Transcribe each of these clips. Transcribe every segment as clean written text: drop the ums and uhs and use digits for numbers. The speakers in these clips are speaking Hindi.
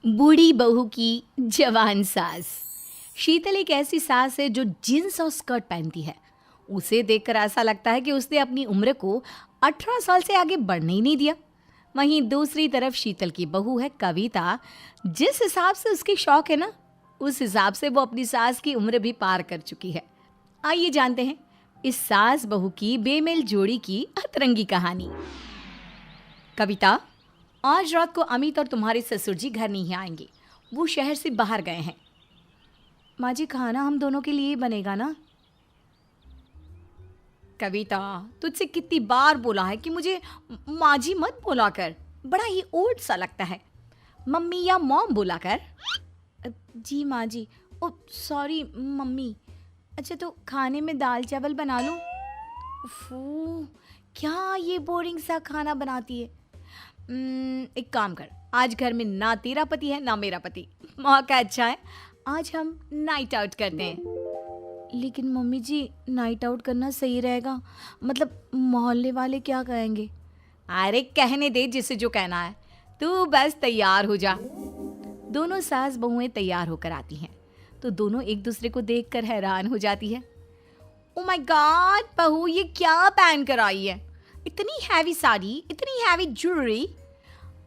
बूढ़ी बहू की जवान सास। शीतल एक ऐसी सास है जो जींस और स्कर्ट पहनती है। उसे देखकर ऐसा लगता है कि उसने अपनी उम्र को 18 साल से आगे बढ़ने ही नहीं दिया। वहीं दूसरी तरफ शीतल की बहू है कविता। जिस हिसाब से उसके शौक है ना, उस हिसाब से वो अपनी सास की उम्र भी पार कर चुकी है। आइए जानते हैं इस सास बहू की बेमेल जोड़ी की अतरंगी कहानी। कविता, आज रात को अमित और तुम्हारे ससुर जी घर नहीं आएंगे। वो शहर से बाहर गए हैं। माँ जी, खाना हम दोनों के लिए बनेगा ना? कविता, तुझसे कितनी बार बोला है कि मुझे माँ जी मत बोला कर, बड़ा ही ओल्ड सा लगता है। मम्मी या मॉम बोला कर। जी माँ जी। ओ सॉरी मम्मी। अच्छा तो खाने में दाल चावल बना लूँ? फू, क्या ये बोरिंग सा खाना बनाती है। एक काम कर, आज घर में ना तेरा पति है ना मेरा पति। मौका अच्छा है, आज हम नाइट आउट करते हैं। लेकिन मम्मी जी, नाइट आउट करना सही रहेगा? मतलब मोहल्ले वाले क्या कहेंगे? अरे कहने दे जिसे जो कहना है, तू बस तैयार हो जा। दोनों सास बहुएं तैयार होकर आती हैं तो दोनों एक दूसरे को देखकर हैरान हो जाती है। ओ माय गॉड बहू, ये क्या पहन कर आई है? इतनी हैवी साड़ी, इतनी हैवी ज्वेलरी,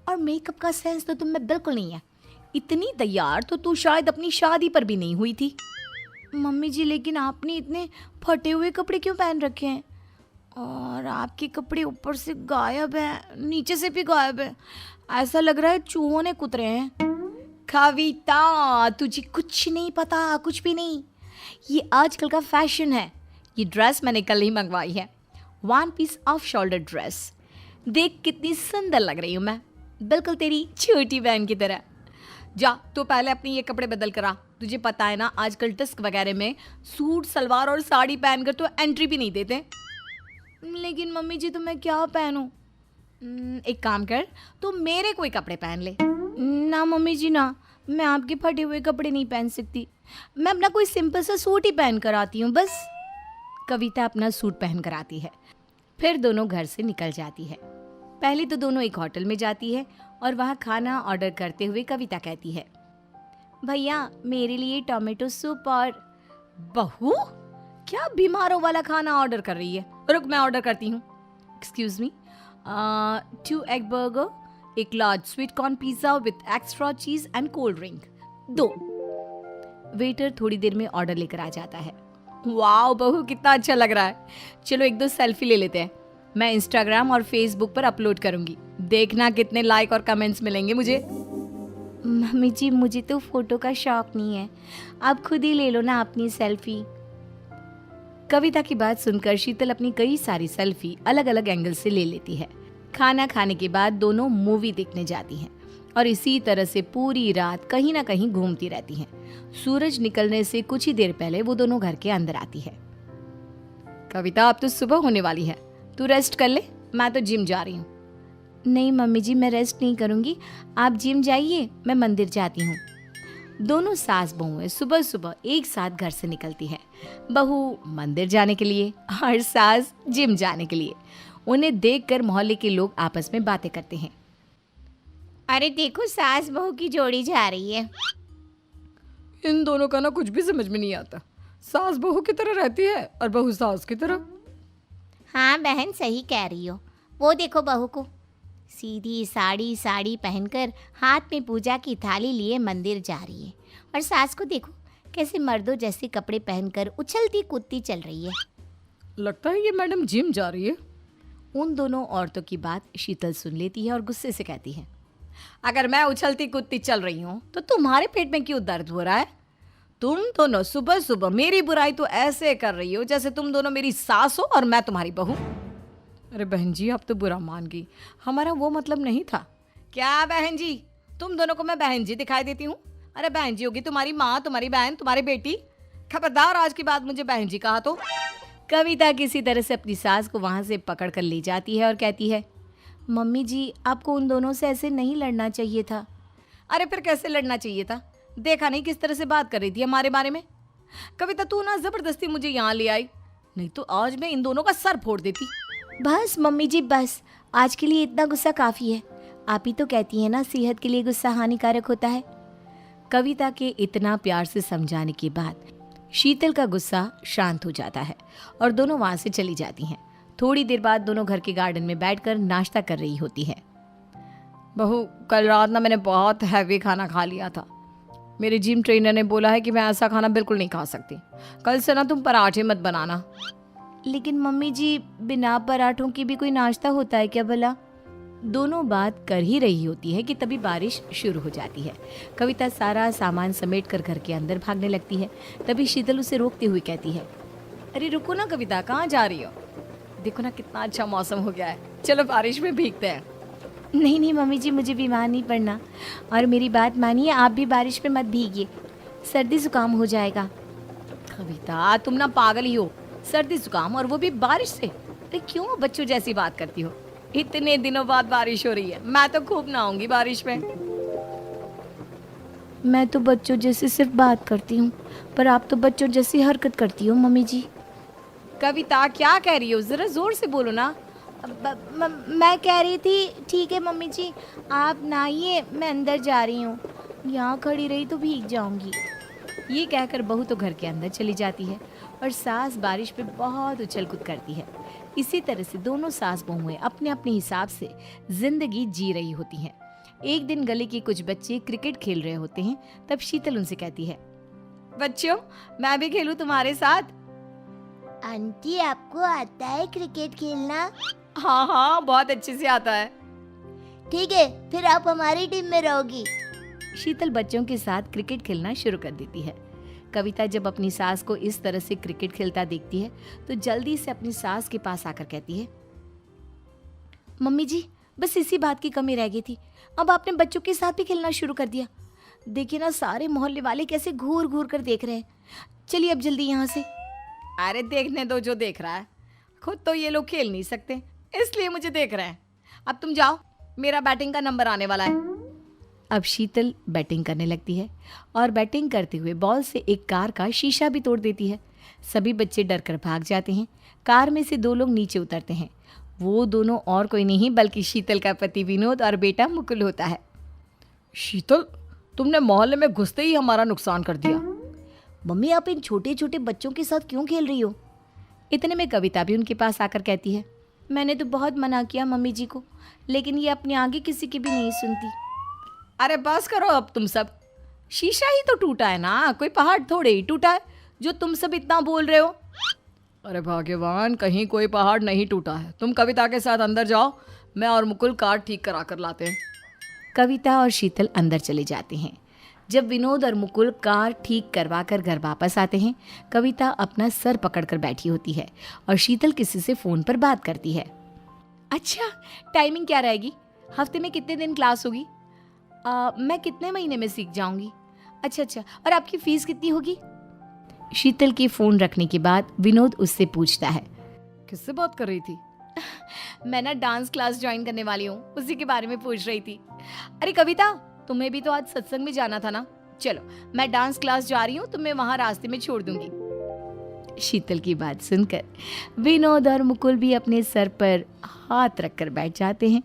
और मेकअप का सेंस तो तुम में बिल्कुल नहीं है। इतनी तैयार तो तू शायद अपनी शादी पर भी नहीं हुई थी। मम्मी जी, लेकिन आपने इतने फटे हुए कपड़े क्यों पहन रखे हैं? और आपके कपड़े ऊपर से गायब है, नीचे से भी गायब है। ऐसा लग रहा है चूहों ने कुतरे हैं। कविता, तुझे कुछ नहीं पता, कुछ भी नहीं। ये आजकल का फैशन है। ये ड्रेस मैंने कल ही मंगवाई है, 1 पीस ऑफ शोल्डर ड्रेस। देख कितनी सुंदर लग रही हूँ मैं, बिल्कुल तेरी छोटी बहन की तरह। जा तो पहले अपने ये कपड़े बदल कर आ। तुझे पता है ना, आजकल डिस्क वगैरह में सूट सलवार और साड़ी पहनकर तो एंट्री भी नहीं देते। लेकिन मम्मी जी, तो मैं क्या पहनूं? एक काम कर, तू मेरे कोई कपड़े पहन ले। ना मम्मी जी ना, मैं आपके फटे हुए कपड़े नहीं पहन सकती। मैं अपना कोई सिंपल सा सूट ही पहन कर आती हूँ बस। कविता अपना सूट पहन कर आती है, फिर दोनों घर से निकल जाती है। पहले तो दोनों एक होटल में जाती है और वहाँ खाना ऑर्डर करते हुए कविता कहती है, भैया मेरे लिए टोमेटो सूप और। बहू, क्या बीमारों वाला खाना ऑर्डर कर रही है? रुक, मैं ऑर्डर करती हूँ। एक्सक्यूज मी, 2 एग बर्गर, एक large sweet corn pizza with extra चीज एंड कोल्ड ड्रिंक 2। वेटर थोड़ी देर में ऑर्डर लेकर आ जाता है। वाओ बहू, कितना अच्छा लग रहा है। चलो 1-2 सेल्फी ले लेते हैं, मैं इंस्टाग्राम और फेसबुक पर अपलोड करूंगी। देखना कितने लाइक और कमेंट्स मिलेंगे मुझे। मम्मी जी, मुझे तो फोटो का शौक नहीं है, आप खुद ही ले लो ना अपनी सेल्फी। कविता की बात सुनकर शीतल अपनी कई सारी सेल्फी अलग अलग एंगल से ले लेती है। खाना खाने के बाद दोनों मूवी देखने जाती हैं और इसी तरह से पूरी रात कहीं ना कहीं घूमती रहती हैं। सूरज निकलने से कुछ ही देर पहले वो दोनों घर के अंदर आती है। कविता, अब तो सुबह होने वाली है, तू रेस्ट कर ले, मैं तो जिम जा रही हूँ। नहीं मम्मी जी, मैं रेस्ट नहीं करूँगी, आप जिम जाइए, मैं मंदिर जाती हूँ। दोनों सास बहुएं सुबह सुबह एक साथ घर से निकलती है। बहू मंदिर जाने के लिए और सास जिम जाने के लिए। उन्हें देखकर मोहल्ले के लोग आपस में बातें करते हैं। अरे देखो, सास बहू की जोड़ी जा रही है। इन दोनों का ना कुछ भी समझ में नहीं आता। सास बहू की तरह रहती है और बहू सास की तरह। हाँ बहन, सही कह रही हो। वो देखो बहू को, सीधी साड़ी पहनकर हाथ में पूजा की थाली लिए मंदिर जा रही है, और सास को देखो कैसे मर्दों जैसे कपड़े पहनकर उछलती कूदती चल रही है। लगता है ये मैडम जिम जा रही है। उन दोनों औरतों की बात शीतल सुन लेती है और गुस्से से कहती है, अगर मैं उछलती कूदती चल रही हूँ तो तुम्हारे पेट में क्यों दर्द हो रहा है? तुम दोनों सुबह सुबह मेरी बुराई तो ऐसे कर रही हो जैसे तुम दोनों मेरी सास हो और मैं तुम्हारी बहू। अरे बहन जी, आप तो बुरा मान गई, हमारा वो मतलब नहीं था। क्या बहन जी? तुम दोनों को मैं बहन जी दिखाई देती हूँ? अरे बहन जी होगी तुम्हारी माँ, तुम्हारी बहन, तुम्हारी बेटी। खबरदार आज की बात मुझे बहन जी कहा तो। कविता किसी तरह से अपनी सास को वहां से पकड़ कर ले जाती है और कहती है, मम्मी जी, आपको उन दोनों से ऐसे नहीं लड़ना चाहिए था। अरे फिर कैसे लड़ना चाहिए था? देखा नहीं किस तरह से बात कर रही थी हमारे बारे में? कविता, तू ना जबरदस्ती मुझे यहाँ ले आई, नहीं तो आज मैं इन दोनों का सर फोड़ देती। बस मम्मी जी बस, आज के लिए इतना गुस्सा काफ़ी है। आप ही तो कहती हैं ना सेहत के लिए गुस्सा हानिकारक होता है। कविता के इतना प्यार से समझाने के बाद शीतल का गुस्सा शांत हो जाता है और दोनों वहाँ से चली जाती हैं। थोड़ी देर बाद दोनों घर के गार्डन में बैठकर नाश्ता कर रही होती है। बहू, कल रात ना मैंने बहुत हैवी खाना खा लिया था। मेरे जिम ट्रेनर ने बोला है कि मैं ऐसा खाना बिल्कुल नहीं खा सकती। कल से ना तुम पराठे मत बनाना। लेकिन मम्मी जी, बिना पराठों की भी कोई नाश्ता होता है क्या भला? दोनों बात कर ही रही होती है कि तभी बारिश शुरू हो जाती है। कविता सारा सामान समेट कर घर के अंदर भागने लगती है। तभी शीतल उसे रोकते हुए कहती है, अरे रुको ना कविता, कहाँ जा रही हो? देखो ना कितना अच्छा मौसम हो गया है, चलो बारिश में भीगते हैं। नहीं नहीं मम्मी जी, मुझे बीमार नहीं पड़ना। और मेरी बात मानिए, आप भी बारिश में मत भीगिए, सर्दी जुकाम हो जाएगा। कविता, तुम ना पागल ही हो। सर्दी जुकाम, और वो भी बारिश से? अरे क्यों बच्चों जैसी बात करती हो? इतने दिनों बाद बारिश हो रही है, मैं तो खूब नहाऊंगी बारिश में। मैं तो बच्चों जैसे सिर्फ बात करती हूँ, पर आप तो बच्चों जैसी हरकत करती हो मम्मी जी। कविता, क्या कह रही हो? जरा जोर से बोलो ना। मैं कह रही थी, ठीक है मम्मी जी, आप नहाइए, मैं अंदर जा रही हूँ। यहाँ खड़ी रही तो भीग जाऊंगी। ये कहकर बहू तो घर के अंदर चली जाती है और सास बारिश पे बहुत उछल कूद करती है। इसी तरह से दोनों सास बहुएं अपने अपने हिसाब से जिंदगी जी रही होती हैं। एक दिन गली के कुछ बच्चे क्रिकेट खेल रहे होते हैं। तब शीतल उनसे कहती है, बच्चों, मैं भी खेलूं तुम्हारे साथ? आंटी, आपको आता है क्रिकेट खेलना? हाँ हाँ, बहुत अच्छे से आता है। ठीक है, फिर आप हमारी टीम में रहोगी। शीतल बच्चों के साथ क्रिकेट खेलना शुरू कर देती है। कविता जब अपनी सास को इस तरह से क्रिकेट खेलता देखती है तो जल्दी से अपनी सास के पास आकर कहती है, मम्मी जी, बस इसी बात की कमी रह गई थी, अब आपने बच्चों के साथ भी खेलना शुरू कर दिया। देखिए ना, सारे मोहल्ले वाले कैसे घूर घूर कर देख रहे हैं। चलिए अब जल्दी यहाँ से। अरे देखने दो जो देख रहा है, खुद तो ये लोग खेल नहीं सकते, इसलिए मुझे देख रहे हैं। अब तुम जाओ, मेरा बैटिंग का नंबर आने वाला है। अब शीतल बैटिंग करने लगती है और बैटिंग करते हुए बॉल से एक कार का शीशा भी तोड़ देती है। सभी बच्चे डर कर भाग जाते हैं। कार में से दो लोग नीचे उतरते हैं। वो दोनों और कोई नहीं बल्कि शीतल का पति विनोद और बेटा मुकुल होता है। शीतल, तुमने मोहल्ले में घुसते ही हमारा नुकसान कर दिया। मम्मी, आप इन छोटे छोटे बच्चों के साथ क्यों खेल रही हो? इतने में कविता भी उनके पास आकर कहती है, मैंने तो बहुत मना किया मम्मी जी को, लेकिन ये अपने आगे किसी की भी नहीं सुनती। अरे बस करो अब तुम सब, शीशा ही तो टूटा है ना, कोई पहाड़ थोड़े ही टूटा है जो तुम सब इतना बोल रहे हो। अरे भाग्यवान, कहीं कोई पहाड़ नहीं टूटा है। तुम कविता के साथ अंदर जाओ, मैं और मुकुल कार ठीक करा कर लाते हैं। कविता और शीतल अंदर चले जाते हैं। जब विनोद और मुकुल कार ठीक करवा कर घर वापस आते हैं, कविता अपना सर पकड़कर बैठी होती है और शीतल किसी से फ़ोन पर बात करती है। अच्छा, टाइमिंग क्या रहेगी? हफ्ते में कितने दिन क्लास होगी? मैं कितने महीने में सीख जाऊंगी? अच्छा, और आपकी फीस कितनी होगी? शीतल की फ़ोन रखने के बाद विनोद उससे पूछता है, किससे बात कर रही थी? मैं ना डांस क्लास ज्वाइन करने वाली हूँ, उसी के बारे में पूछ रही थी। अरे कविता, तुम्हें भी तो आज सत्संग में जाना था ना? चलो, मैं डांस क्लास जा रही हूँ, तुम्हें वहाँ रास्ते में छोड़ दूंगी। शीतल की बात सुनकर विनोद और मुकुल भी अपने सर पर हाथ रखकर बैठ जाते हैं।